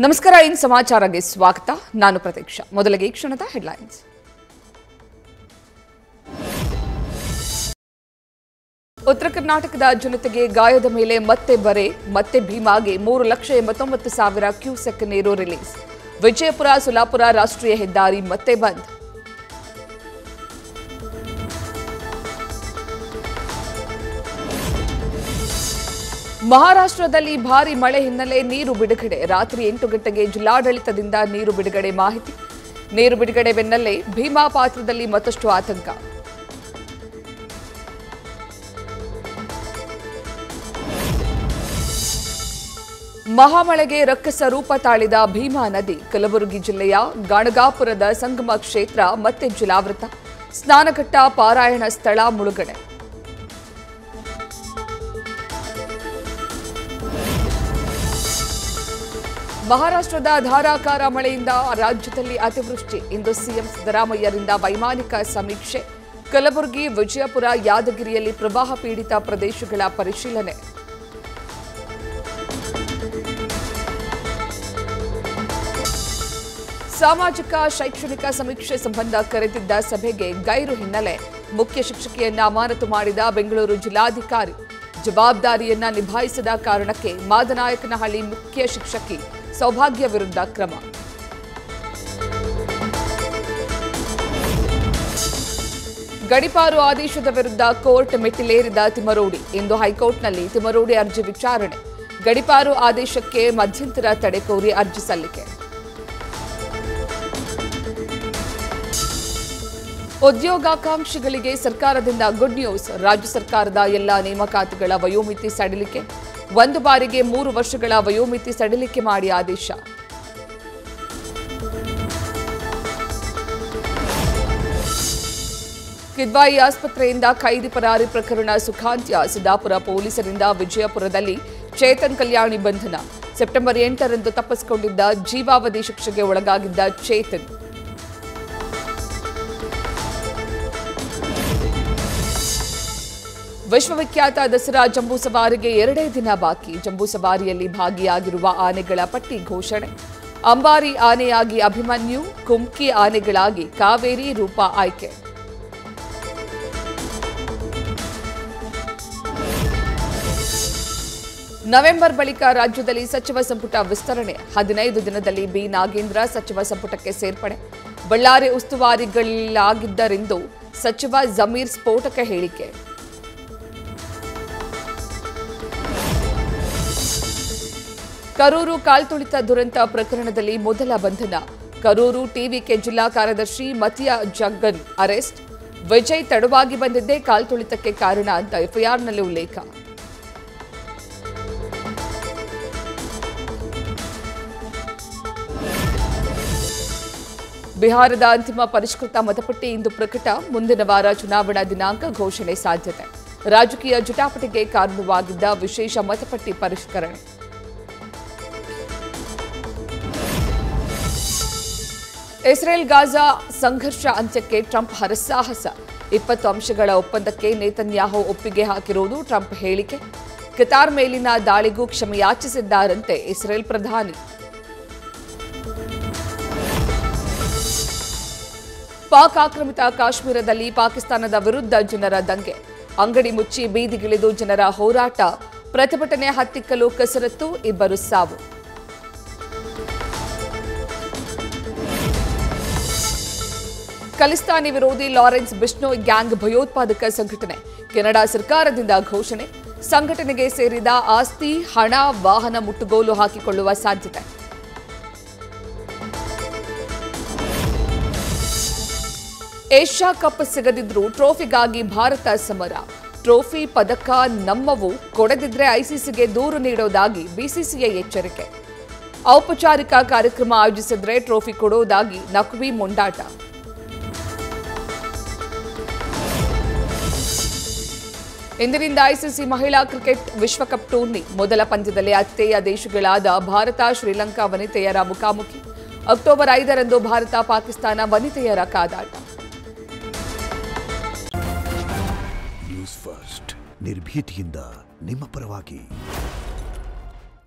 ನಮಸ್ಕಾರ. ಇನ್ ಸಮಾಚಾರಕ್ಕೆ ಸ್ವಾಗತ. ನಾನು ಪ್ರತೀಕ್ಷಾ. ಮೊದಲಿಗೆ ಈ ಕ್ಷಣದ ಹೆಡ್ಲೈನ್ಸ್. ಉತ್ತರ ಕರ್ನಾಟಕದ ಜನತೆಗೆ ಗಾಯದ ಮೇಲೆ ಮತ್ತೆ ಬರೆ. ಮತ್ತೆ ಭೀಮಾಗೆ 3,89,000 ಕ್ಯೂಸೆಕ್ ನೀರು ರಿಲೀಸ್. ವಿಜಯಪುರ ಸೊಲ್ಲಾಪುರ ರಾಷ್ಟ್ರೀಯ ಹೆದ್ದಾರಿ ಮತ್ತೆ ಬಂದ್. ಮಹಾರಾಷ್ಟ್ರದಲ್ಲಿ ಭಾರೀ ಮಳೆ ಹಿನ್ನೆಲೆ ನೀರು ಬಿಡುಗಡೆ. ರಾತ್ರಿ 8 ಗಂಟೆಗೆ ಜಿಲ್ಲಾಡಳಿತದಿಂದ ನೀರು ಬಿಡುಗಡೆ ಮಾಹಿತಿ. ನೀರು ಬಿಡುಗಡೆ ಬೆನ್ನಲ್ಲೇ ಭೀಮಾ ಪಾತ್ರದಲ್ಲಿ ಮತ್ತಷ್ಟು ಆತಂಕ. ಮಹಾಮಳೆಗೆ ರಕ್ಕಸ ರೂಪ ತಾಳಿದ ಭೀಮಾ ನದಿ. ಕಲಬುರಗಿ ಜಿಲ್ಲೆಯ ಗಾಣಗಾಪುರದ ಸಂಗಮ ಕ್ಷೇತ್ರ ಮತ್ತೆ ಜಲಾವೃತ. ಸ್ನಾನಘಟ್ಟ ಪಾರಾಯಣ ಸ್ಥಳ ಮುಳುಗಡೆ. ಮಹಾರಾಷ್ಟ್ರದ ಧಾರಾಕಾರ ಮಳೆಯಿಂದ ರಾಜ್ಯದಲ್ಲಿ ಅತಿವೃಷ್ಟಿ. ಇಂದು ಸಿಎಂ ಸಿದ್ದರಾಮಯ್ಯರಿಂದ ವೈಮಾನಿಕ ಸಮೀಕ್ಷೆ. ಕಲಬುರಗಿ, ವಿಜಯಪುರ, ಯಾದಗಿರಿಯಲ್ಲಿ ಪ್ರವಾಹ ಪೀಡಿತ ಪ್ರದೇಶಗಳ ಪರಿಶೀಲನೆ. ಸಾಮಾಜಿಕ ಶೈಕ್ಷಣಿಕ ಸಮೀಕ್ಷೆ ಸಂಬಂಧ ಕರೆದಿದ್ದ ಸಭೆಗೆ ಗೈರು ಹಿನ್ನೆಲೆ ಮುಖ್ಯ ಶಿಕ್ಷಕಿಯನ್ನ ಅಮಾನತು ಮಾಡಿದ ಬೆಂಗಳೂರು ಜಿಲ್ಲಾಧಿಕಾರಿ. ಜವಾಬ್ದಾರಿಯನ್ನ ನಿಭಾಯಿಸದ ಕಾರಣಕ್ಕೆ ಮಾದನಾಯಕನಹಳ್ಳಿ ಮುಖ್ಯ ಶಿಕ್ಷಕಿ ಸೌಭಾಗ್ಯ ವಿರುದ್ಧ ಕ್ರಮ. ಗಡಿಪಾರು ಆದೇಶದ ವಿರುದ್ಧ ಕೋರ್ಟ್ ಮೆಟ್ಟಿಲೇರಿದ ತಿಮರೋಡಿ. ಇಂದು ಹೈಕೋರ್ಟ್ನಲ್ಲಿ ತಿಮರೋಡಿ ಅರ್ಜಿ ವಿಚಾರಣೆ. ಗಡಿಪಾರು ಆದೇಶಕ್ಕೆ ಮಧ್ಯಂತರ ತಡೆ ಕೋರಿ ಅರ್ಜಿ ಸಲ್ಲಿಕೆ. ಉದ್ಯೋಗಾಕಾಂಕ್ಷಿಗಳಿಗೆ ಸರ್ಕಾರದಿಂದ ಗುಡ್ ನ್ಯೂಸ್. ರಾಜ್ಯ ಸರ್ಕಾರದ ಎಲ್ಲಾ ನೇಮಕಾತಿಗಳ ವಯೋಮಿತಿ ಸಡಿಲಿಕೆ. 1 ಬಾರಿಗೆ 3 ವರ್ಷಗಳ ವಯೋಮಿತಿ ಸಡಿಲಿಕೆ ಮಾಡಿ ಆದೇಶ. ಕಿದ್ವಾಯಿ ಆಸ್ಪತ್ರೆಯಿಂದ ಖೈದಿ ಪರಾರಿ ಪ್ರಕರಣ ಸುಖಾಂತ್ಯ. ಸಿದ್ದಾಪುರ ಪೊಲೀಸರಿಂದ ವಿಜಯಪುರದಲ್ಲಿ ಚೇತನ್ ಕಲ್ಯಾಣಿ ಬಂಧನ. ಸೆಪ್ಟೆಂಬರ್ 8ರಂದು ತಪ್ಪಿಸಿಕೊಂಡಿದ್ದ ಜೀವಾವಧಿ ಶಿಕ್ಷೆಗೆ ಒಳಗಾಗಿದ್ದ ಚೇತನ್. ವಿಶ್ವವಿಖ್ಯಾತ ದಸರಾ ಜಂಬೂ ಸವಾರಿಗೆ 2 ದಿನ ಬಾಕಿ. ಜಂಬೂ ಸವಾರಿಯಲ್ಲಿ ಭಾಗಿಯಾಗಿರುವ ಆನೆಗಳ ಪಟ್ಟಿ ಘೋಷಣೆ. ಅಂಬಾರಿ ಆನೆಯಾಗಿ ಅಭಿಮನ್ಯು, ಕುಮ್ಕಿ ಆನೆಗಳಾಗಿ ಕಾವೇರಿ, ರೂಪ ಆಯ್ಕೆ. ನವೆಂಬರ್ ಬಳಿಕ ರಾಜ್ಯದಲ್ಲಿ ಸಚಿವ ಸಂಪುಟ ವಿಸ್ತರಣೆ. 15 ದಿನದಲ್ಲಿ ಬಿ ನಾಗೇಂದ್ರ ಸಚಿವ ಸಂಪುಟಕ್ಕೆ ಸೇರ್ಪಡೆ. ಬಳ್ಳಾರಿ ಉಸ್ತುವಾರಿಗಳಾಗಿದ್ದರೆಂದು ಸಚಿವ ಜಮೀರ್ ಸ್ಫೋಟಕ ಹೇಳಿಕೆ. ಕರೂರು ಕಾಲ್ತುಳಿತ ದುರಂತ ಪ್ರಕರಣದಲ್ಲಿ ಮೊದಲ ಬಂಧನ. ಕರೂರು ಟಿವಿಕೆ ಜಿಲ್ಲಾ ಕಾರ್ಯದರ್ಶಿ ಮತಿಯಾ ಜಗ್ಗನ್ ಅರೆಸ್ಟ್. ವಿಜಯ್ ತಡವಾಗಿ ಬಂದಿದ್ದೇ ಕಾಲ್ತುಳಿತಕ್ಕೆ ಕಾರಣ ಅಂತ ಎಫ್ಐಆರ್ನಲ್ಲಿ ಉಲ್ಲೇಖ. ಬಿಹಾರದ ಅಂತಿಮ ಪರಿಷ್ಕೃತ ಮತಪಟ್ಟಿ ಇಂದು ಪ್ರಕಟ. ಮುಂದಿನ ವಾರ ಚುನಾವಣಾ ದಿನಾಂಕ ಘೋಷಣೆ ಸಾಧ್ಯತೆ. ರಾಜಕೀಯ ಜಟಾಪಟಿಗೆ ಕಾರಣವಾಗಿದ್ದ ವಿಶೇಷ ಮತಪಟ್ಟಿ ಪರಿಷ್ಕರಣೆ. ಇಸ್ರೇಲ್ ಗಾಜಾ ಸಂಘರ್ಷ ಅಂತ್ಯಕ್ಕೆ ಟ್ರಂಪ್ ಹರಸಾಹಸ. 20 ಅಂಶಗಳ ಒಪ್ಪಂದಕ್ಕೆ ನೇತನ್ಯಾಹು ಒಪ್ಪಿಗೆ ಹಾಕಿರುವುದು ಟ್ರಂಪ್ ಹೇಳಿಕೆ. ಕತಾರ್ ಮೇಲಿನ ದಾಳಿಗೂ ಕ್ಷಮೆಯಾಚಿಸಿದ್ದಾರಂತೆ ಇಸ್ರೇಲ್ ಪ್ರಧಾನಿ. ಪಾಕ್ ಆಕ್ರಮಿತ ಕಾಶ್ಮೀರದಲ್ಲಿ ಪಾಕಿಸ್ತಾನದ ವಿರುದ್ಧ ಜನರ ದಂಗೆ. ಅಂಗಡಿ ಮುಚ್ಚಿ ಬೀದಿಗಿಳಿದು ಜನರ ಹೋರಾಟ. ಪ್ರತಿಭಟನೆ ಹತ್ತಿಕ್ಕಲು ಕಸರತ್ತು. 2 ಸಾವು. ಖಲಿಸ್ತಾನಿ ವಿರೋಧಿ ಲಾರೆನ್ಸ್ ಬಿಷ್ಣೋಯ್ ಗ್ಯಾಂಗ್ ಭಯೋತ್ಪಾದಕ ಸಂಘಟನೆ. ಕೆನಡಾ ಸರ್ಕಾರದಿಂದ ಘೋಷಣೆ. ಸಂಘಟನೆಗೆ ಸೇರಿದ ಆಸ್ತಿ, ಹಣ, ವಾಹನ ಮುಟ್ಟುಗೋಲು ಹಾಕಿಕೊಳ್ಳುವ ಸಾಧ್ಯತೆ. ಏಷ್ಯಾ ಕಪ್ ಸಿಗದಿದ್ರೂ ಟ್ರೋಫಿಗಾಗಿ ಭಾರತ ಸಮರ. ಟ್ರೋಫಿ ಪದಕ ನಮ್ಮವು, ಕೊಡದಿದ್ರೆ ಐಸಿಸಿಗೆ ದೂರು ನೀಡೋದಾಗಿ ಬಿಸಿಸಿಐ ಎಚ್ಚರಿಕೆ. ಔಪಚಾರಿಕ ಕಾರ್ಯಕ್ರಮ ಆಯೋಜಿಸಿದ್ರೆ ಟ್ರೋಫಿ ಕೊಡೋದಾಗಿ ನಖ್ವಿ ಮೊಂಡಾಟ. ಇಂದಿನಿಂದ ಐಸಿಸಿ ಮಹಿಳಾ ಕ್ರಿಕೆಟ್ ವಿಶ್ವಕಪ್ ಟೂರ್ನಿ. ಮೊದಲ ಪಂದ್ಯದಲ್ಲಿ ಅತ್ತೆಯ ದೇಶಗಳಾದ ಭಾರತ, ಶ್ರೀಲಂಕಾ ವನಿತೆಯರ ಮುಖಾಮುಖಿ. ಅಕ್ಟೋಬರ್ 5ರಂದು ಭಾರತ, ಪಾಕಿಸ್ತಾನ ವನಿತೆಯರ ಕಾದಾಟ. ನ್ಯೂಸ್ ಫಸ್ಟ್ ನಿರ್ಭೀತಿಯಿಂದ ನಿಮ್ಮ ಪರವಾಗಿ.